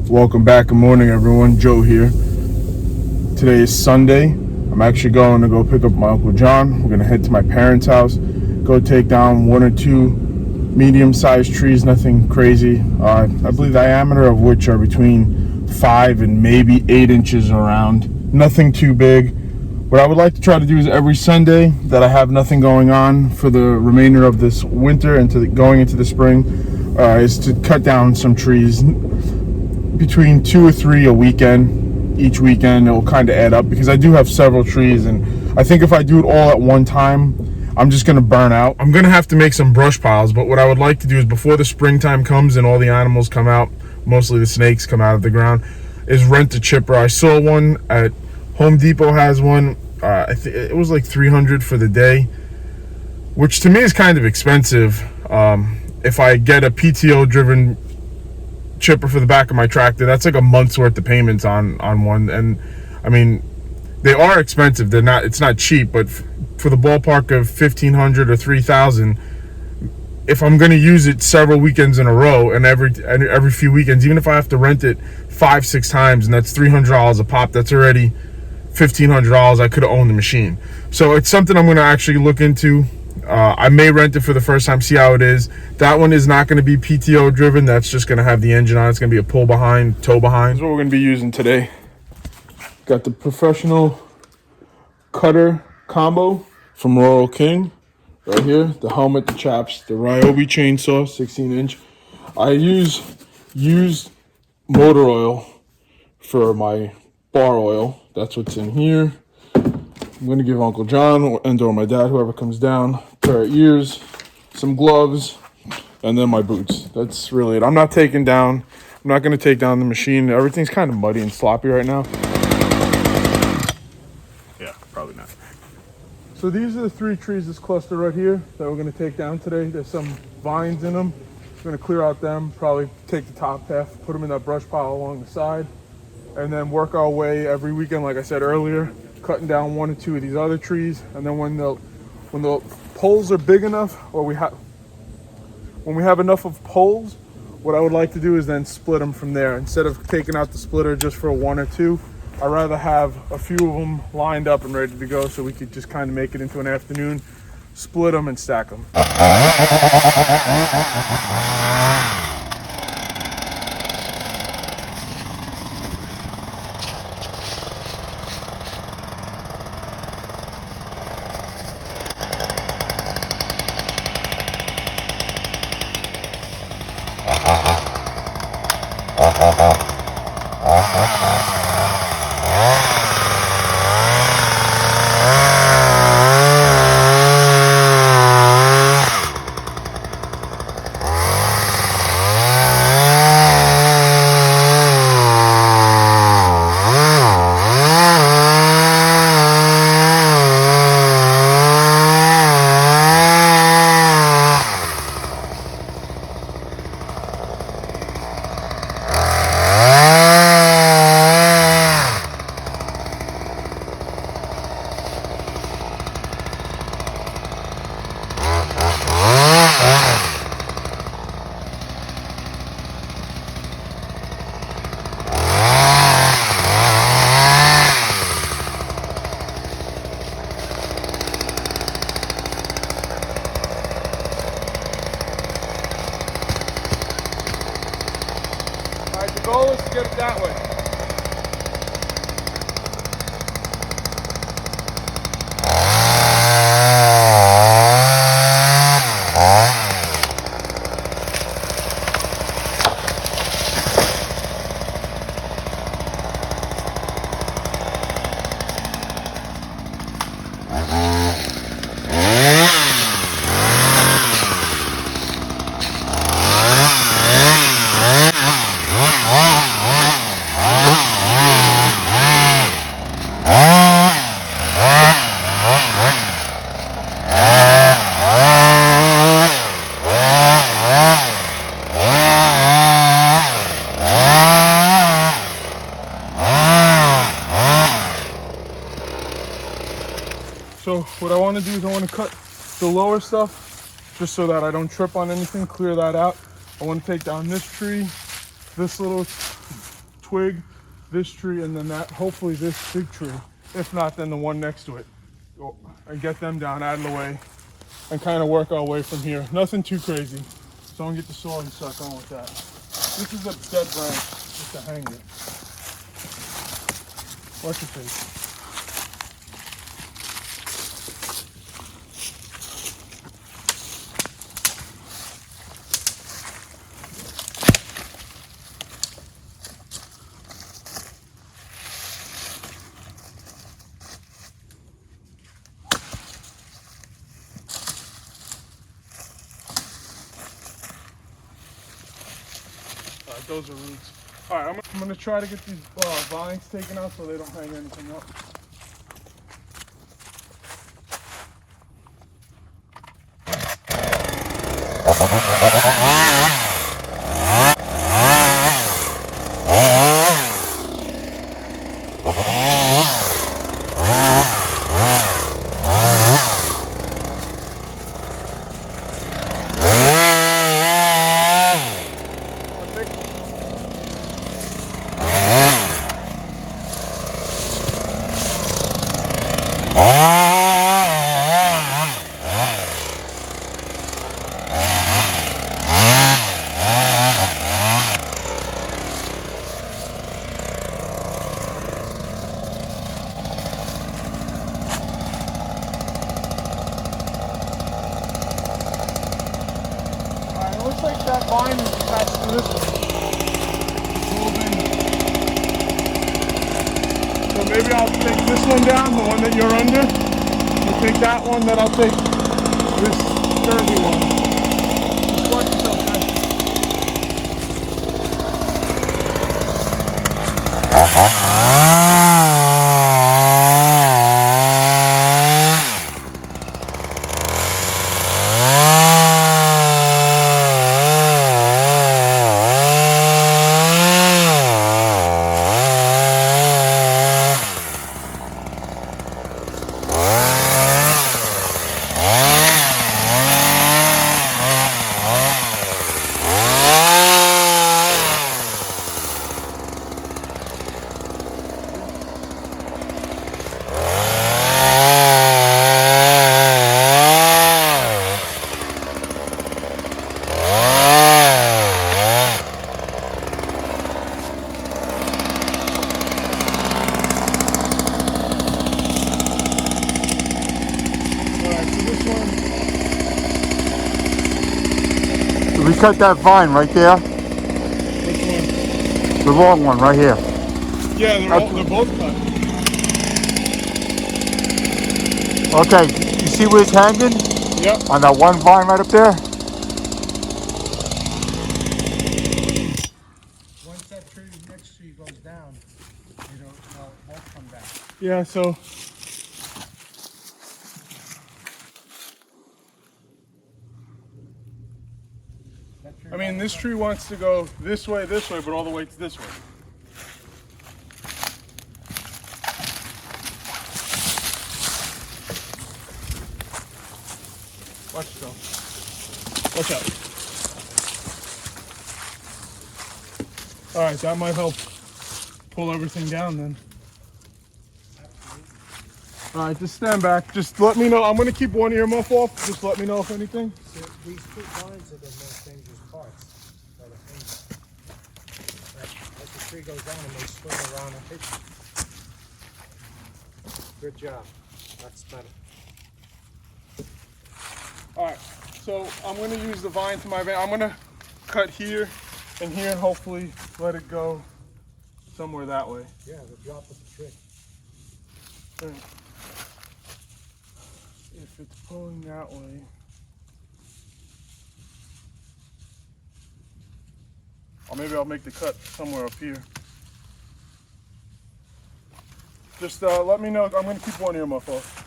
Welcome back. Good morning, everyone. Joe here. Today is Sunday. I'm actually going to go pick up my Uncle John. We're going to head to my parents' house, go take down one or two medium-sized trees, nothing crazy. I believe the diameter of which are between 5 and maybe 8 inches around. Nothing too big. What I would like to try to do is every Sunday that I have nothing going on for the remainder of this winter and going into the spring is to cut down some trees. Between 2 or 3 a weekend. Each weekend it'll kind of add up because I do have several trees, and I think if I do it all at one time I'm just gonna burn out. I'm gonna have to make some brush piles, but what I would like to do is before the springtime comes and all the animals come out, mostly the snakes come out of the ground, is rent a chipper. I saw one at Home Depot has one. It was like $300 for the day, which to me is kind of expensive. If I get a PTO driven chipper for the back of my tractor, that's like a month's worth of payments on one. And I mean, they are expensive. It's not cheap, but for the ballpark of $1,500 or $3,000, if I'm going to use it several weekends in a row and every few weekends, even if I have to rent it 5-6 times and that's $300 a pop, that's already $1,500 I could have owned the machine. So it's something I'm going to actually look into. I may rent it for the first time, see how it is. That one is not going to be PTO driven. That's just going to have the engine on. It's going to be a pull behind, tow behind. That's what we're going to be using today. Got the professional cutter combo from Royal King right here. The helmet, the chaps, the RYOBI Chainsaw 16-inch. I use used motor oil for my bar oil. That's what's in here. I'm going to give Uncle John and or my dad, whoever comes down, a pair of ears, some gloves, and then my boots. That's really it. I'm not going to take down the machine. Everything's kind of muddy and sloppy right now. Yeah, probably not. So these are the 3 trees, this cluster right here, that we're going to take down today. There's some vines in them. We're going to clear out them, probably take the top half, put them in that brush pile along the side, and then work our way every weekend, like I said earlier, cutting down 1 or 2 of these other trees. And then when the poles are big enough, or when we have enough of poles, what I would like to do is then split them from there. Instead of taking out the splitter just for 1 or 2, I'd rather have a few of them lined up and ready to go, so we could just kind of make it into an afternoon, split them and stack them. The goal is to get it that way. So what I want to do is I want to cut the lower stuff just so that I don't trip on anything, clear that out. I want to take down this tree, this little twig, this tree, and then that, hopefully this big tree. If not, then the one next to it. And get them down out of the way and kind of work our way from here. Nothing too crazy. So I'm gonna get the saw and start going with that. This is a dead branch, just a hanger. Watch your face. Those are roots. All right, I'm gonna try to get these vines taken out so they don't hang anything up. Looks like that vine is attached to this one. So maybe I'll take this one down, the one that you're under. I'll take that one, then I'll take this sturdy one. Just watch yourself, guys. We cut that vine right there. Which one? The long one right here. Yeah, they're both cut. Okay, you see where it's hanging? Yep. On that one vine right up there? Once that tree next tree goes down, it'll won't come back. Yeah, so I mean, this tree wants to go this way, but all the way to this way. Watch yourself. Watch out. All right, that might help pull everything down then. All right, just stand back. Just let me know. I'm going to keep one earmuff off. Just let me know if anything. So these two vines are the most dangerous parts of the thing. As the tree goes down and they swing around and hit you. Good job. That's better. All right, so I'm going to use the vine to my advantage. I'm going to cut here and here and hopefully let it go somewhere that way. Yeah, the drop of the tree. Right. If it's pulling that way, or maybe I'll make the cut somewhere up here. Just let me know. I'm going to keep one earmuff off.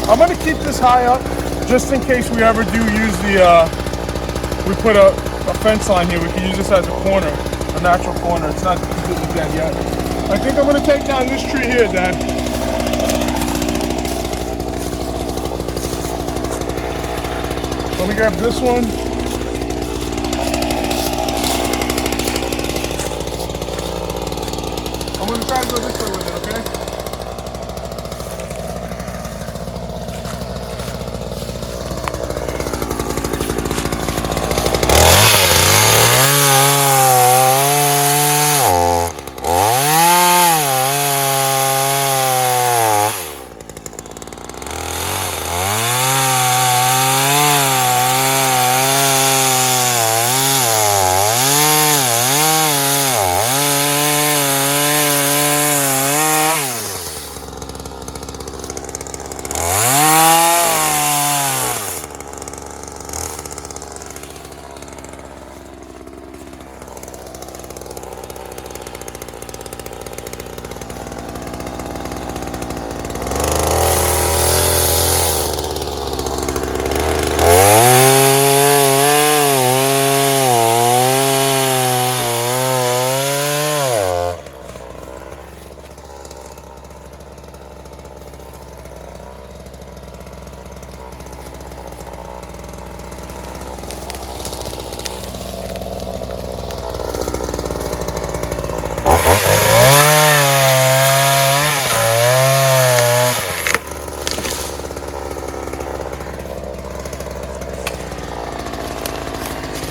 I'm gonna keep this high up just in case we ever do use the, we put a fence line here. We can use this as a corner, a natural corner. It's not completely dead yet. I think I'm gonna take down this tree here, Dad. Let me grab this one. I'm gonna try to go this way with it, okay?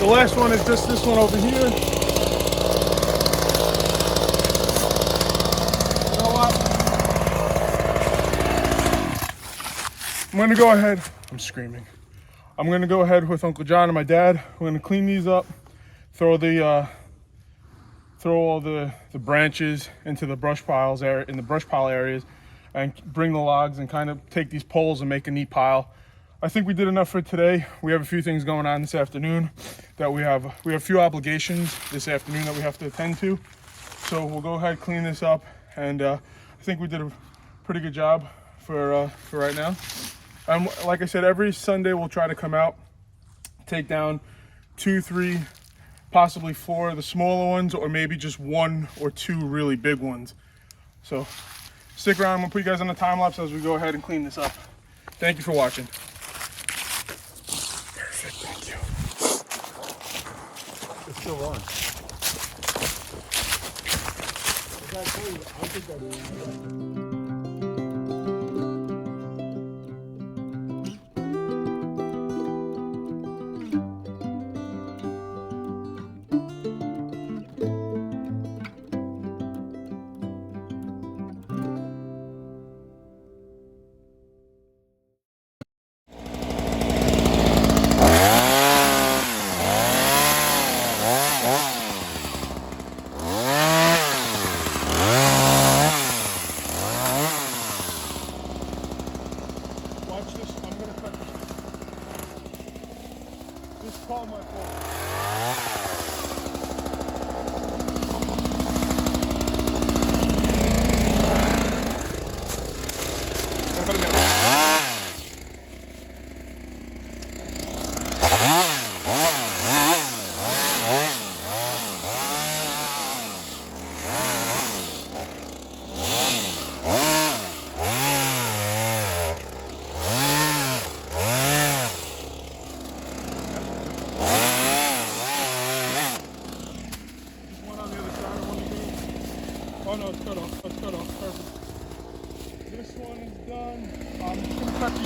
The last one is just this one over here. You know what? I'm gonna go ahead. I'm screaming. I'm gonna go ahead with Uncle John and my dad. We're gonna clean these up, throw all the branches into the brush piles area, in the brush pile areas, and bring the logs and kind of take these poles and make a neat pile. I think we did enough for today. We have a few things going on this afternoon that we have a few obligations this afternoon that we have to attend to. So we'll go ahead, clean this up, and I think we did a pretty good job for right now. Like I said, every Sunday we'll try to come out, take down 2, 3, possibly 4 of the smaller ones, or maybe just 1 or 2 really big ones. So stick around. I'm gonna put you guys on the time lapse as we go ahead and clean this up. Thank you for watching. Perfect, thank you. It's still on. I think that call my phone. Oh no, it's cut off. It's cut off. Perfect. This one is done. I'm just gonna cut the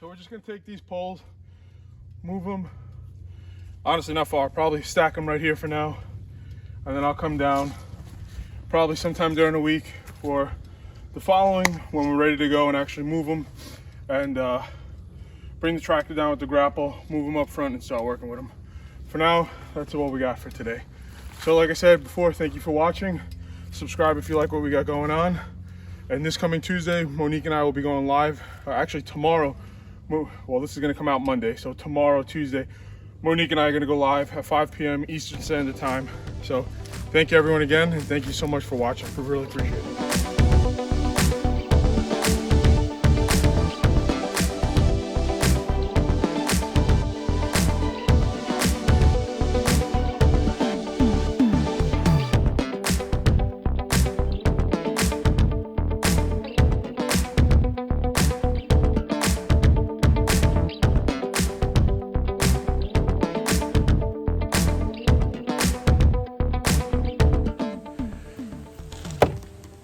So we're just gonna take these poles, move them, honestly not far, probably stack them right here for now, and then I'll come down probably sometime during the week for the following when we're ready to go and actually move them and bring the tractor down with the grapple, move them up front and start working with them. For now, that's what we got for today. So like I said before, thank you for watching. Subscribe if you like what we got going on. And this coming Tuesday, Monique and I will be going live. Actually tomorrow, well, this is gonna come out Monday. So tomorrow, Tuesday, Monique and I are gonna go live at 5 p.m. Eastern Standard Time. So thank you everyone again, and thank you so much for watching. We really appreciate it.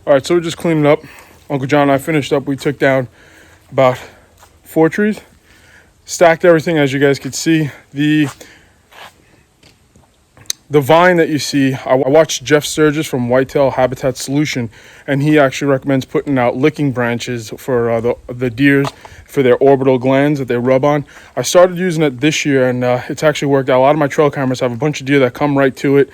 All right, so we're just cleaning up. Uncle John and I finished up. We took down about 4 trees, stacked everything as you guys could see. The vine that you see, I watched Jeff Sturgis from Whitetail Habitat Solution, and he actually recommends putting out licking branches for the deers for their orbital glands that they rub on. I started using it this year, and it's actually worked out. A lot of my trail cameras have a bunch of deer that come right to it.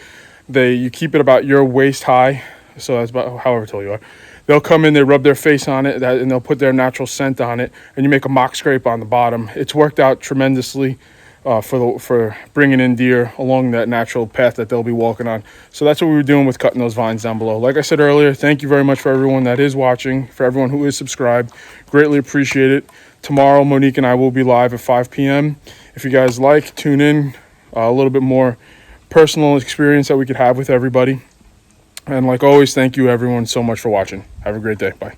You keep it about your waist high, so that's about however tall you are. They'll come in, they rub their face on it, and they'll put their natural scent on it, and you make a mock scrape on the bottom. It's worked out tremendously for bringing in deer along that natural path that they'll be walking on. So that's what we were doing with cutting those vines down below. Like I said earlier, thank you very much for everyone that is watching, for everyone who is subscribed. Greatly appreciate it. Tomorrow, Monique and I will be live at 5 p.m. If you guys like, tune in. A little bit more personal experience that we could have with everybody. And like always, thank you everyone so much for watching. Have a great day. Bye.